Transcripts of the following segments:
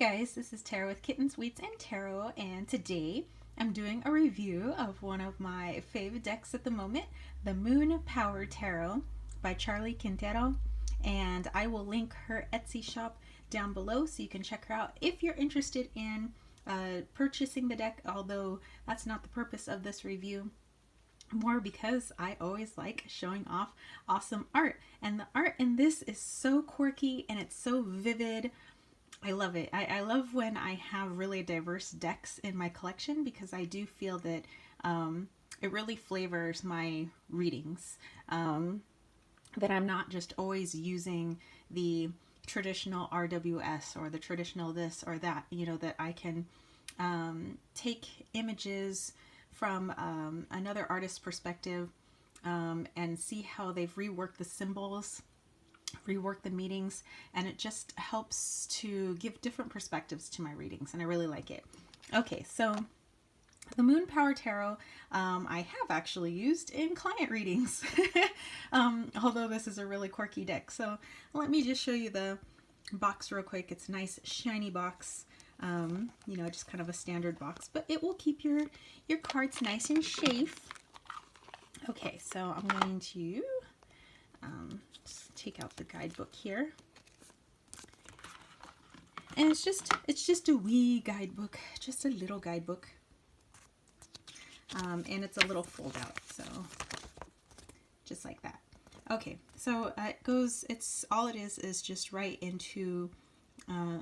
guys, this is Tarot with Kittens, Weeds, and Tarot, and today I'm doing a review of one of my favorite decks at the moment, the Moon Power Tarot by Charlie Quintero, and I will link her Etsy shop down below so you can check her out if you're interested in purchasing the deck, although that's not the purpose of this review. More because I always like showing off awesome art, and the art in this is so quirky and it's so vivid. I love it. I love when I have really diverse decks in my collection because I do feel that it really flavors my readings. That I'm not just always using the traditional RWS or the traditional this or that, that I can take images from another artist's perspective and see how they've reworked the symbols, rework the meanings, and it just helps to give different perspectives to my readings, and I really like it. Okay, so the Moon Power Tarot I have actually used in client readings, although this is a really quirky deck. So let me just show you the box real quick. It's a nice shiny box, just kind of a standard box, but it will keep your cards nice and safe. Okay, so I'm going to just take out the guidebook here, and it's just a wee guidebook, just a little guidebook, and it's a little fold out, so just like that. Okay, so it's all it is just right into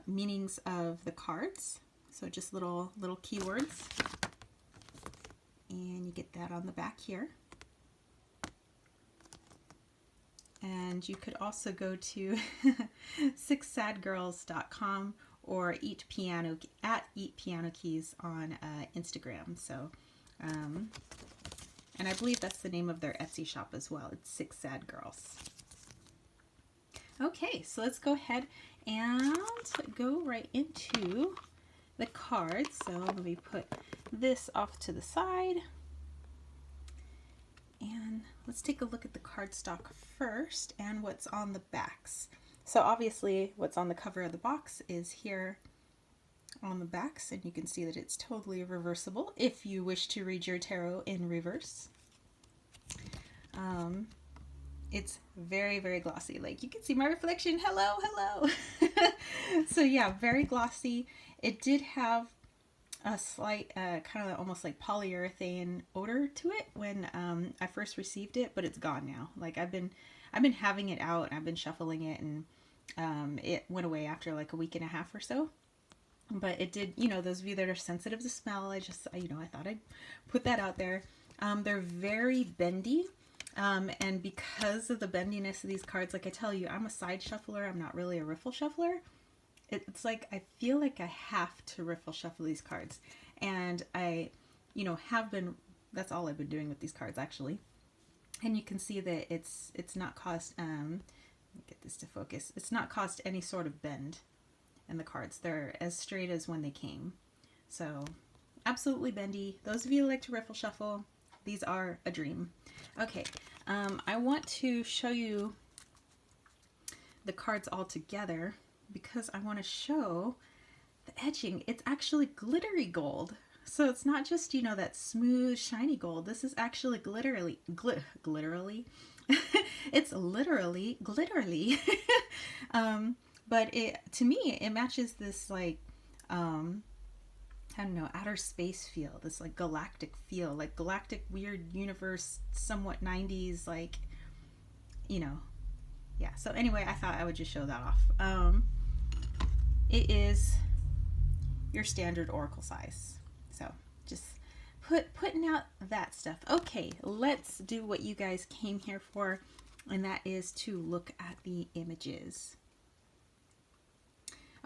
meanings of the cards, so just little keywords, and you get that on the back here. And you could also go to 6sadgirls.com or Eat Piano Keys on Instagram. So, and I believe that's the name of their Etsy shop as well. It's 6 Sad Girls. Okay, so let's go ahead and go right into the cards. So let me put this off to the side. And let's take a look at the cardstock first and what's on the backs. So obviously what's on the cover of the box is here on the backs, and you can see that it's totally reversible if you wish to read your tarot in reverse. It's very, very glossy. Like, you can see my reflection. Hello, hello. So yeah, very glossy. It did have a slight kind of almost like polyurethane odor to it when I first received it, but it's gone now. Like, I've been having it out and I've been shuffling it, and it went away after like a week and a half or so. But it did, those of you that are sensitive to smell, I thought I'd put that out there. They're very bendy, and because of the bendiness of these cards, like I tell you, I'm a side shuffler. I'm not really a riffle shuffler. It's like I feel like I have to riffle shuffle these cards, and I have been, that's all I've been doing with these cards actually. And you can see that it's not caused let me get this to focus, it's not caused any sort of bend in the cards. They're as straight as when they came. So absolutely bendy. Those of you who like to riffle shuffle, these are a dream. Okay, I want to show you the cards all together because I want to show the edging. It's actually glittery gold. So it's not just, that smooth, shiny gold. This is actually glitterly. It's literally glitterly. But to me, it matches this, like, I don't know, outer space feel, this like galactic feel, like galactic weird universe, somewhat 90s, like, yeah. So anyway, I thought I would just show that off. It is your standard oracle size. So just putting out that stuff. Okay, let's do what you guys came here for, and that is to look at the images.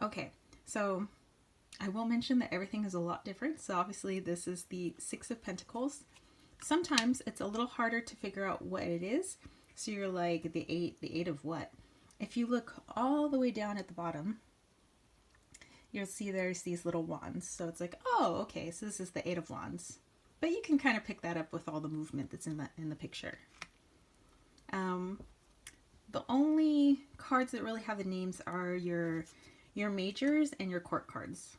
Okay, so I will mention that everything is a lot different. So obviously this is the 6 of Pentacles. Sometimes it's a little harder to figure out what it is. So you're like, the 8 of what? If you look all the way down at the bottom, you'll see there's these little wands. So it's like, oh, okay, so this is the 8 of Wands. But you can kind of pick that up with all the movement that's in the picture. The only cards that really have the names are your your majors, and your court cards.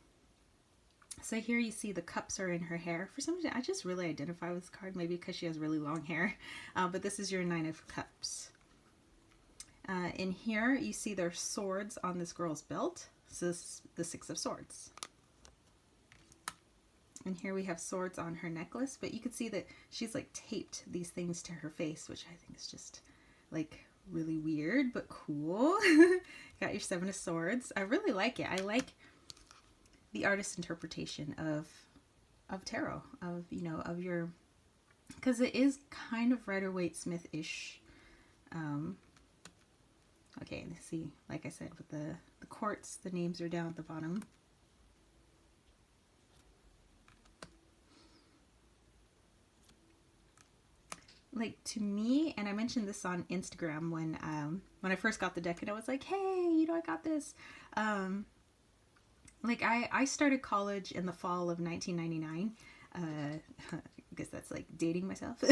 So here you see the cups are in her hair. For some reason, I just really identify with this card, maybe because she has really long hair. But this is your 9 of Cups. In here, you see there's swords on this girl's belt. So this is the 6 of Swords. And here we have swords on her necklace, but you can see that she's like taped these things to her face, which I think is just like really weird, but cool. Got your 7 of Swords. I really like it. I like the artist's interpretation of tarot, of, you know, of your, because it is kind of Rider-Waite-Smith-ish. Okay, let's see, like I said, with the courts, the names are down at the bottom. Like, to me, and I mentioned this on Instagram when I first got the deck, and I was like, hey, you know, I got this. Like, I started college in the fall of 1999. I guess that's like dating myself.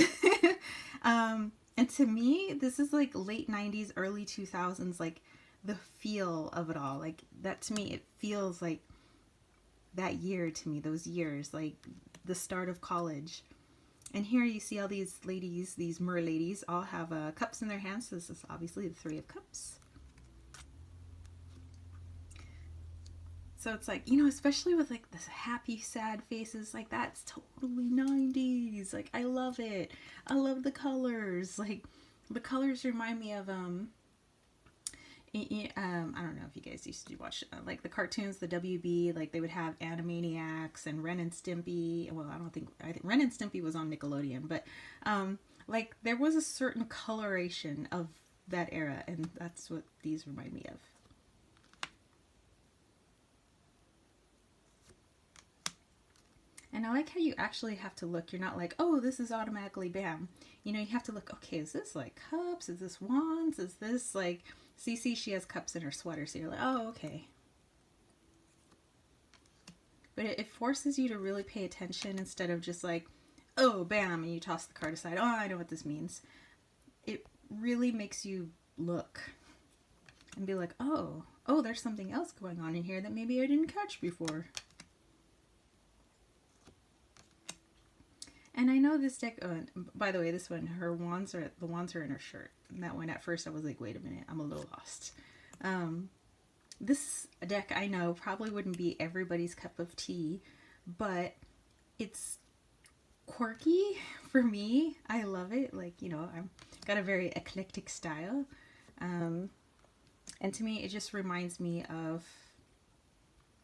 And to me, this is like late 90s, early 2000s, like the feel of it all. Like, that to me, it feels like that year to me, those years, like the start of college. And here you see all these ladies, these mer ladies, all have cups in their hands. So this is obviously the 3 of Cups. So it's like, you know, especially with like this happy, sad faces, like that's totally 90s. Like, I love it. I love the colors. Like, the colors remind me of, I don't know if you guys used to watch like the cartoons, the WB, like they would have Animaniacs and Ren and Stimpy. Well, I think Ren and Stimpy was on Nickelodeon, but like there was a certain coloration of that era, and that's what these remind me of. And I like how you actually have to look. You're not like, oh, this is automatically bam. You know, you have to look, okay, is this like cups? Is this wands? Is this like, see, she has cups in her sweater. So you're like, oh, okay. But it forces you to really pay attention instead of just like, oh, bam, and you toss the card aside. Oh, I know what this means. It really makes you look and be like, oh, there's something else going on in here that maybe I didn't catch before. And I know this deck, by the way, this one, the wands are in her shirt. And that one, at first I was like, wait a minute, I'm a little lost. This deck, I know, probably wouldn't be everybody's cup of tea, but it's quirky for me. I love it. Like, you know, I've got a very eclectic style. And to me, it just reminds me of,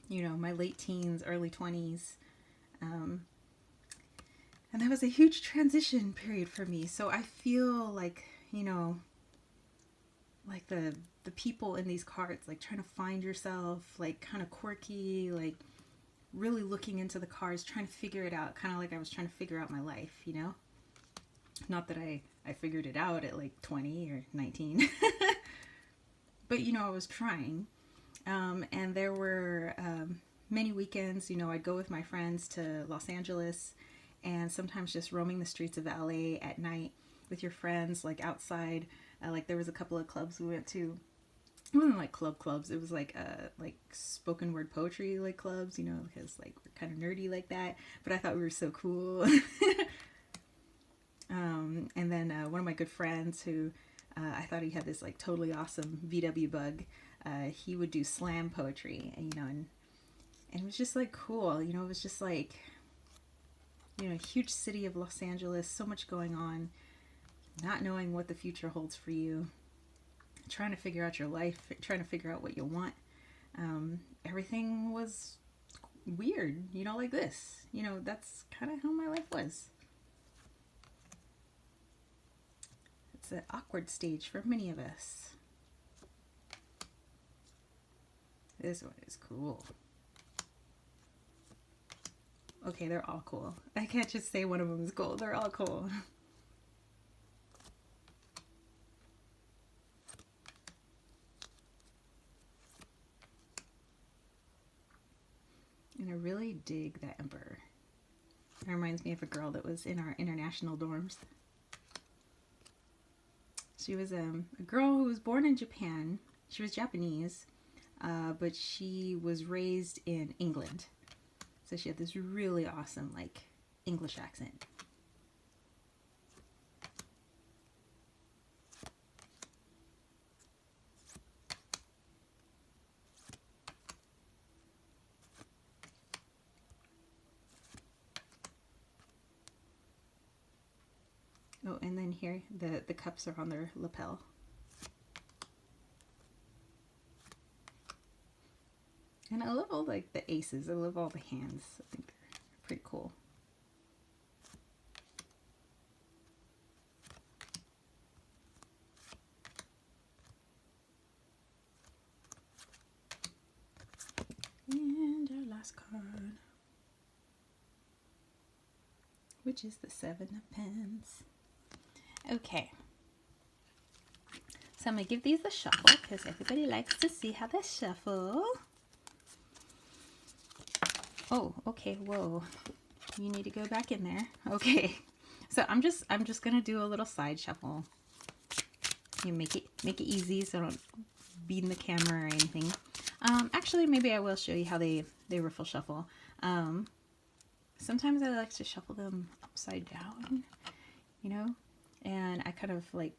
you know, my late teens, early 20s. And that was a huge transition period for me. So I feel like, you know, like the people in these cards, like trying to find yourself, like kind of quirky, like really looking into the cards, trying to figure it out, kind of like I was trying to figure out my life, you know? Not that I figured it out at like 20 or 19. But, you know, I was trying. And there were many weekends, you know, I'd go with my friends to Los Angeles, and sometimes just roaming the streets of LA at night with your friends, like outside. Like there was a couple of clubs we went to. It wasn't like clubs. It was like spoken word poetry like clubs, you know, because like we're kind of nerdy like that. But I thought we were so cool. And then one of my good friends who I thought he had this like totally awesome VW bug. He would do slam poetry, and you know, and it was just like cool. You know, it was just like, you know, huge city of Los Angeles, so much going on, not knowing what the future holds for you, trying to figure out your life, trying to figure out what you want. Everything was weird, you know, like this. You know, that's kind of how my life was. It's an awkward stage for many of us. This one is cool. Okay, they're all cool. I can't just say one of them is cool. They're all cool. And I really dig that Emperor. It reminds me of a girl that was in our international dorms. She was a girl who was born in Japan. She was Japanese. but she was raised in England. So she had this really awesome, like, English accent. Oh, and then here, the cups are on their lapel. And I love all, like, the aces. I love all the hands. I think they're pretty cool. And our last card, which is the 7 of Pens. Okay. So I'm going to give these a shuffle because everybody likes to see how they shuffle. Oh, okay, whoa. You need to go back in there. Okay. So I'm just gonna do a little side shuffle. You make it easy so I don't beating the camera or anything. Actually maybe I will show you how they riffle shuffle. Sometimes I like to shuffle them upside down, you know, and I kind of like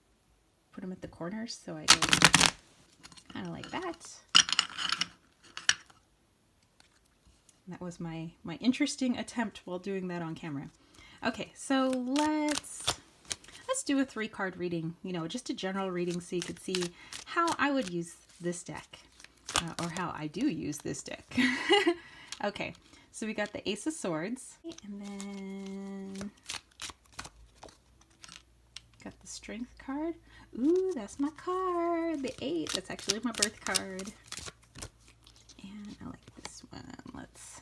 put them at the corners, so I go kind of like that. That was my interesting attempt while doing that on camera. Okay, so let's do a 3-card reading, you know, just a general reading so you could see how I would use this deck, or how I do use this deck. Okay, so we got the Ace of Swords, and then got the Strength card. Ooh, that's my card, the 8. That's actually my birth card. And I like this one. Let's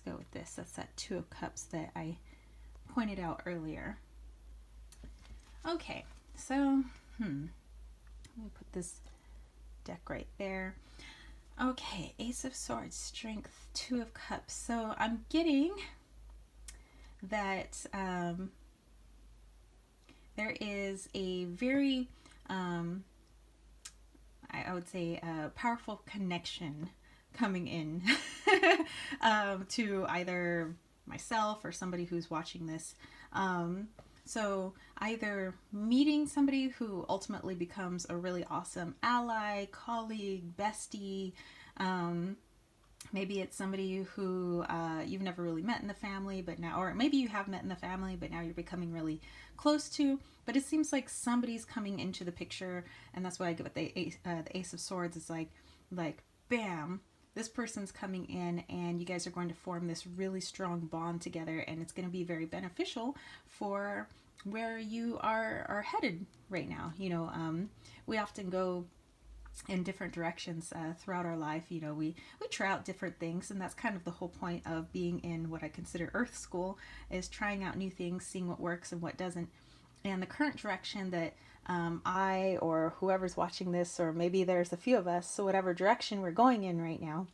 go with this. That's that 2 of Cups that I pointed out earlier. Okay, so let me put this deck right there. Okay, Ace of Swords, Strength, 2 of Cups. So I'm getting that there is a very, I would say, a powerful connection coming in to either myself or somebody who's watching this. So either meeting somebody who ultimately becomes a really awesome ally, colleague, bestie. Maybe it's somebody who you've never really met in the family, but now, or maybe you have met in the family, but now you're becoming really close to. But it seems like somebody's coming into the picture, and that's what I get with the Ace of Swords. It's like bam, this person's coming in, and you guys are going to form this really strong bond together, and it's going to be very beneficial for where you are headed right now. You know, we often go in different directions throughout our life. You know, we try out different things, and that's kind of the whole point of being in what I consider Earth School, is trying out new things, seeing what works and what doesn't. And the current direction that I or whoever's watching this, or maybe there's a few of us, so whatever direction we're going in right now,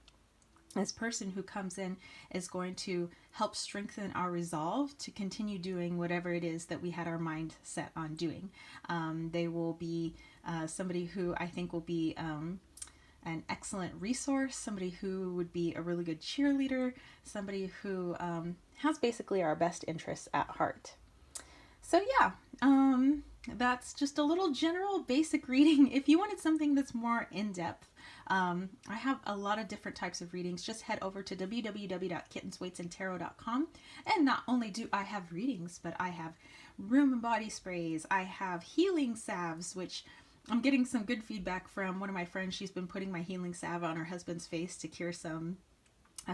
this person who comes in is going to help strengthen our resolve to continue doing whatever it is that we had our mind set on doing. They will be somebody who I think will be an excellent resource, somebody who would be a really good cheerleader, somebody who has basically our best interests at heart. So yeah, that's just a little general basic reading. If you wanted something that's more in-depth, I have a lot of different types of readings. Just head over to www.kittensweightsandtarot.com, and not only do I have readings, but I have room and body sprays. I have healing salves, which I'm getting some good feedback from one of my friends. She's been putting my healing salve on her husband's face to cure some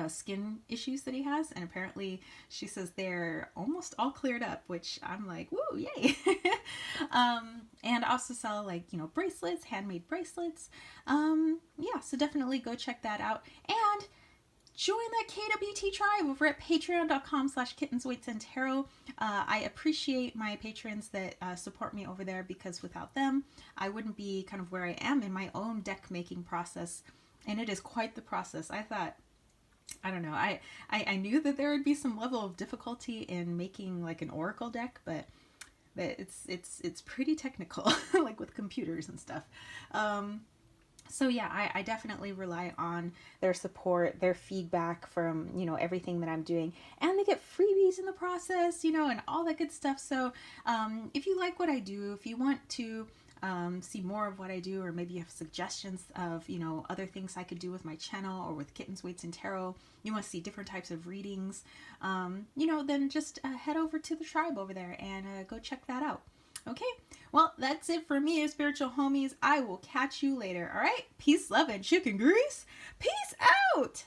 skin issues that he has, and apparently she says they're almost all cleared up, which I'm like, woo, yay. And I also sell, like, you know, bracelets, handmade bracelets. Yeah, so definitely go check that out and join that KWT tribe over at patreon.com/kittensweightsandtarot. I appreciate my patrons that support me over there, because without them I wouldn't be kind of where I am in my own deck making process, and it is quite the process. I don't know. I knew that there would be some level of difficulty in making like an oracle deck, but it's pretty technical, like with computers and stuff. So yeah, I definitely rely on their support, their feedback from, everything that I'm doing. And they get freebies in the process, and all that good stuff. So if you like what I do, if you want to see more of what I do, or maybe you have suggestions of, other things I could do with my channel or with Kittens, Weights, and Tarot, you want to see different types of readings, then just head over to the tribe over there and go check that out. Okay, well, that's it for me, spiritual homies. I will catch you later, all right? Peace, love, and chicken grease. Peace out!